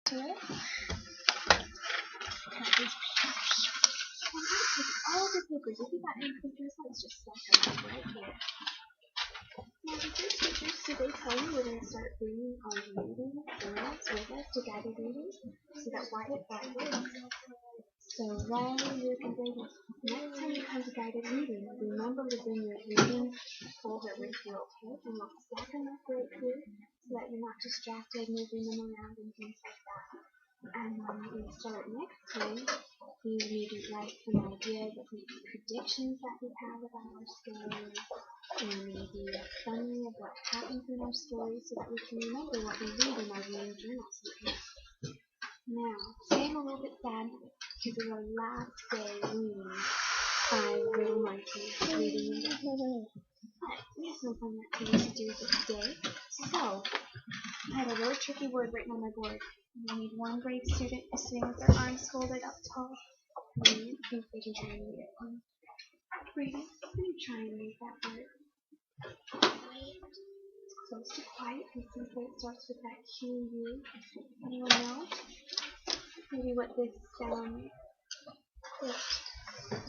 to it. All the papers. If you got any papers, let's just stack them up right here. Now, the good teachers, do they tell you we're going to start bringing our reading journals with us to guided reading so that Wyatt wins? So when you're completing, next time you come to guided reading, remember to bring your reading folder with you, okay? And we'll stack them up right here so that you're not distracted moving them around and things like that. And when we start next time, we maybe write some ideas of maybe predictions that we have about our story, and maybe a summary of what happens in our story so that we can remember what we read in our reading journals. Now, today I'm a little bit sad because it's our last day reading Little Monkey reading the book. But we have some fun activities to do this day. So, I had a really tricky word written on my board. I need one grade student who's sitting with their arms folded up tall. And see if they can try and read it. Read it. Let me try and read that word. Close to quiet, and since it starts with that Q-U. Anyone know? Maybe what this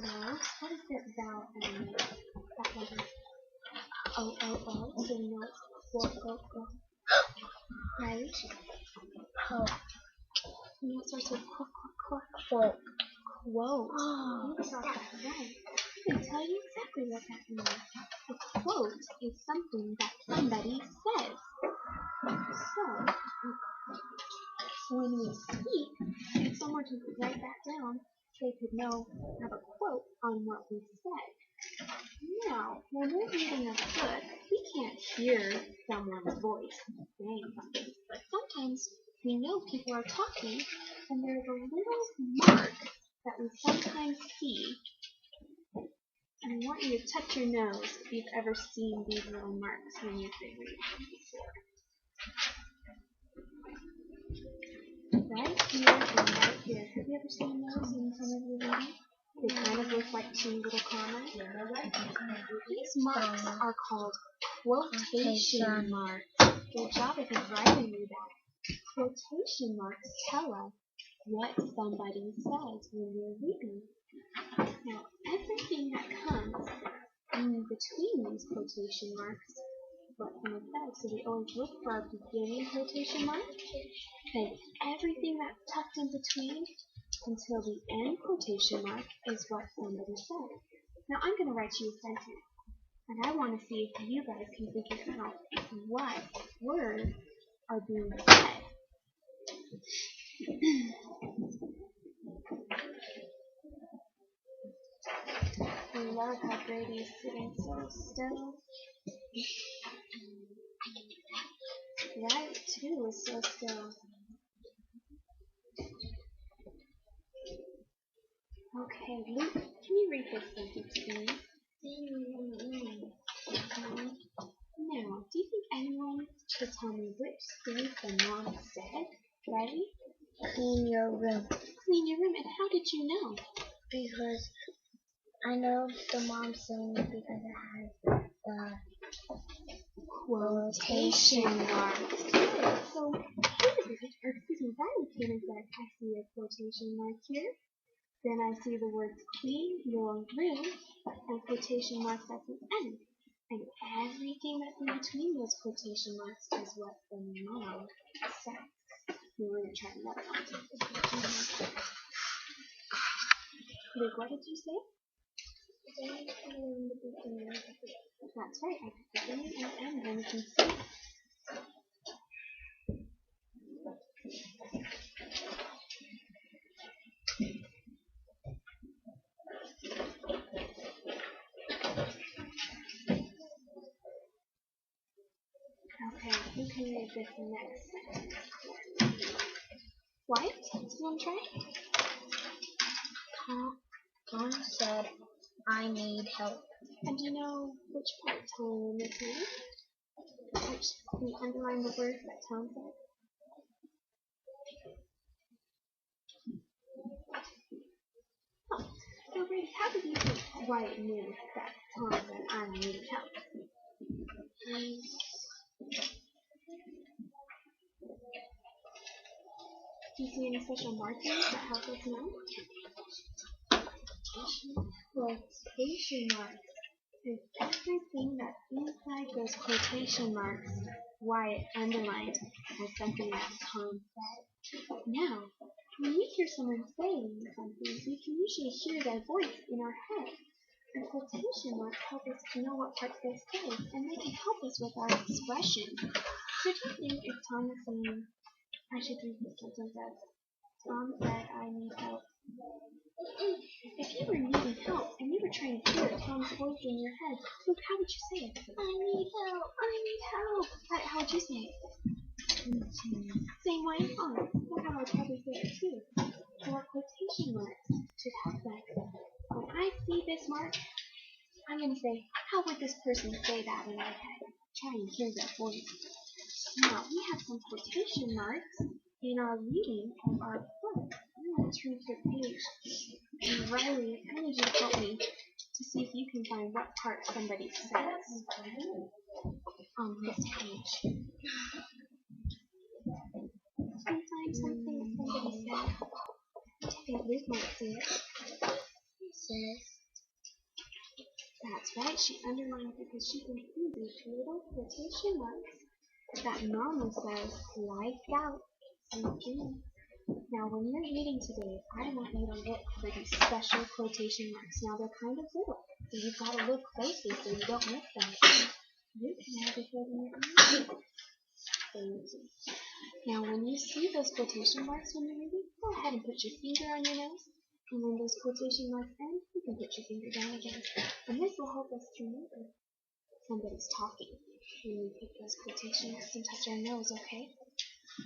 no. What is this vowel mean? That one. O-O-O. So we know it's quote. Right? Oh. You know it starts with quote. Quote. Quote. You got that right. I can tell you exactly what that means. A quote is something that somebody says. So, when we speak, if someone could write that down, they could have a quote on what we said. Now, when we're reading a book, we can't hear someone's voice saying something, but sometimes we know people are talking, and there's a little mark that we sometimes see. And I want you to touch your nose if you've ever seen these little marks when you've been reading before. Right here and right here. Have you ever seen those in some of your reading? They kind of look like two little commas. These marks are called quotation marks. Good job if you've writing you that. Quotation marks tell us what somebody says when we're reading. Now, everything that comes in between these quotation marks is what someone says. So we always look for our beginning quotation mark, and everything that's tucked in between until the end quotation mark is what somebody said. Now I'm going to write you a sentence, and I want to see if you guys can figure out what words are being said. I love how Brady is sitting so still. Right, too, is so still. Okay, Luke, can you read this sentence to me? Now, do you think anyone could tell me which thing the mom said? Ready? Clean your room. Clean your room, and how did you know? Because I know the mom's saying it because it has the quotation marks. So, Riley came and said, I see a quotation mark here. Then I see the words clean your room and quotation marks at the end. And everything that's in between those quotation marks is what the mom said. We're going to try another one. Luke, what did you say? That's right, I put the beginning and end, then you can see. Okay, who can read this next? What? Do you want to try? Tom said, I need help. And do you know which part Tom is in? Can you underline the word that Tom said? Oh, so Brady, how did you think Wyatt knew that Tom said, I need help? Do you see any special markings that help us know? Quotation marks is everything that's inside those quotation marks, why underlined as something that Tom said. Now, when we hear someone saying something, we can usually hear their voice in our head. And quotation marks help us to know what parts they say, and they can help us with our expression. So do you think if Tom was saying, I should read this sentence as, Tom said I need help. If you were needing help and you were trying to hear Tom's voice in your head, how would you say it? I need help. I need help. How would you say it? Same way, That's how I would probably say it too. So our quotation marks should help us. When I see this mark, I'm going to say, how would this person say that in my head? Try and hear their voice. Now, we have some quotation marks in our reading of our book. I'm going to turn to a page. And Riley, how would you help me to see if you can find what part somebody says on this page? Sometimes something somebody said. I think Luke might see it. He says, that's right, she underlined because she can see these little quotation marks that Mama says, lights out, sweet dreams. Now, when you're reading today, I want you to look for these special quotation marks. Now, they're kind of little, so you've got to look closely so you don't miss them. You can have it holding your eyes. Now, when you see those quotation marks when you're reading, go ahead and put your finger on your nose. And when those quotation marks end, you can put your finger down again. And this will help us to remember somebody's talking when we pick those quotation marks and touch our nose, okay?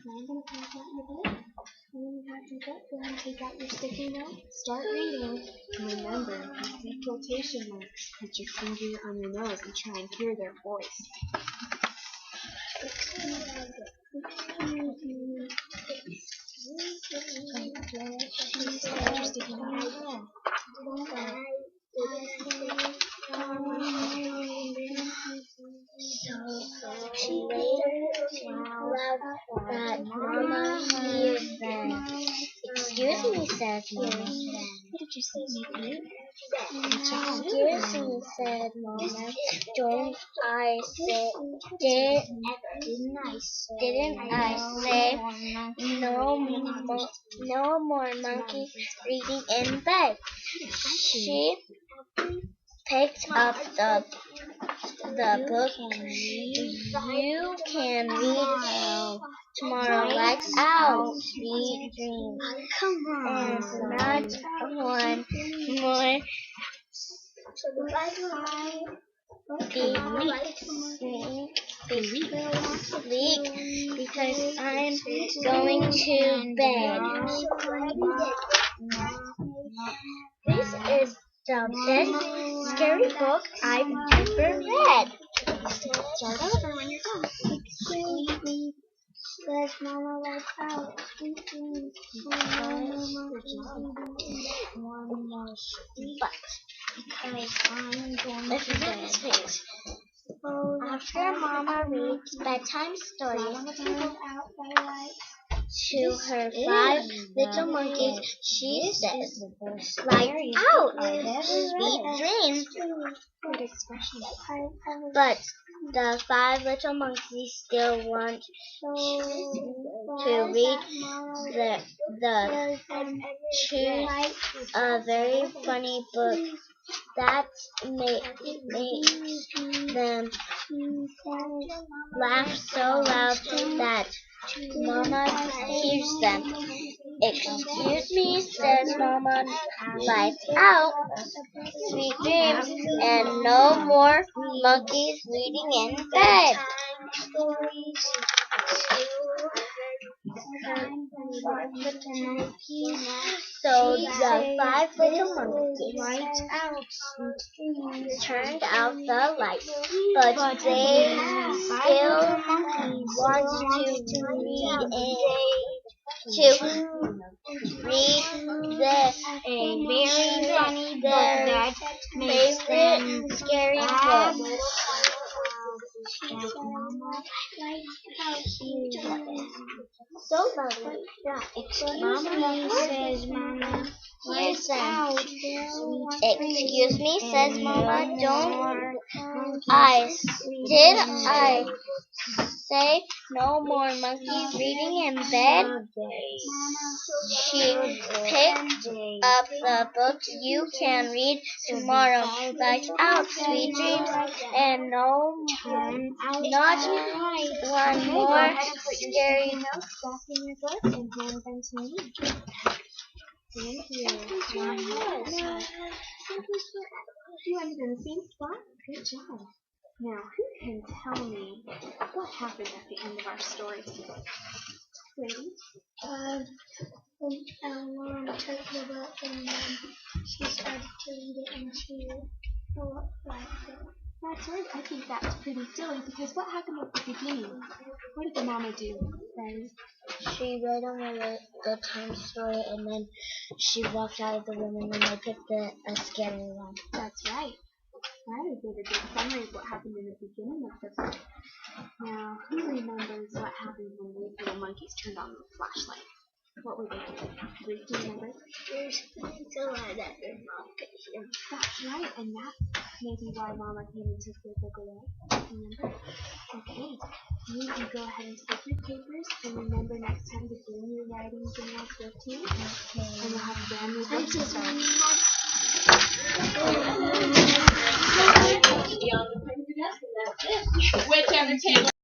Now I'm going to pass out your book. And when you have your book, go ahead and take out your sticky note. Start reading. And remember, if you see quotation marks, put your finger on your nose and try and hear their voice. She later found that Mama hears them. Excuse me, says Mama. What did you say, Matthew? Excuse me, said Mama. Don't I say, didn't I say no more monkeys reading in bed? She picked up the book. You can read tomorrow. Lights out, sweet dreams. Come on. And not one more week because I'm going to bed. This is the best scary book I've ever read. Start over when you're done. Excuse me, says Mama, lights out. One more but because I'm going to bed. After Mama reads bedtime stories to her 5 little monkeys, she says, lights out, sweet dreams. Good expression. But the 5 little monkeys still want to read the choose a very funny book that makes them laugh so loud that Mama hears them. Excuse me, says Mama, lights out, sweet dreams, and no more monkeys reading in bed. So the 5 little monkeys turned out the lights, but they still want to read their favorite scary book. Excuse me, says Mama. Listen. Excuse me, says Mama. Did I say no more monkeys reading in bed? She picked up the book. You can read tomorrow. Lights out, sweet dreams, and not one more scary. Thank you. You ended in the same spot? Good job. Now, who can tell me what happened at the end of our story today? Mom took the book and then she started to read it and she liked it. That's right. I think that's pretty silly because what happened at the beginning? What did the mama do, Riley? She read them the time story and then she walked out of the room and then I picked a scary one. That's right. Riley did a good summary of what happened in the beginning of the book. Now, who remembers what happened when these little monkeys turned on the flashlight? What were they doing? Do you remember? So I let your mom get here. That's right, and that's maybe why Mama came and took your book away. Remember? Okay, you need to go ahead and take your papers and remember next time to bring your writing journals with you. Okay. And we'll have a brand new book to start. Whichever table.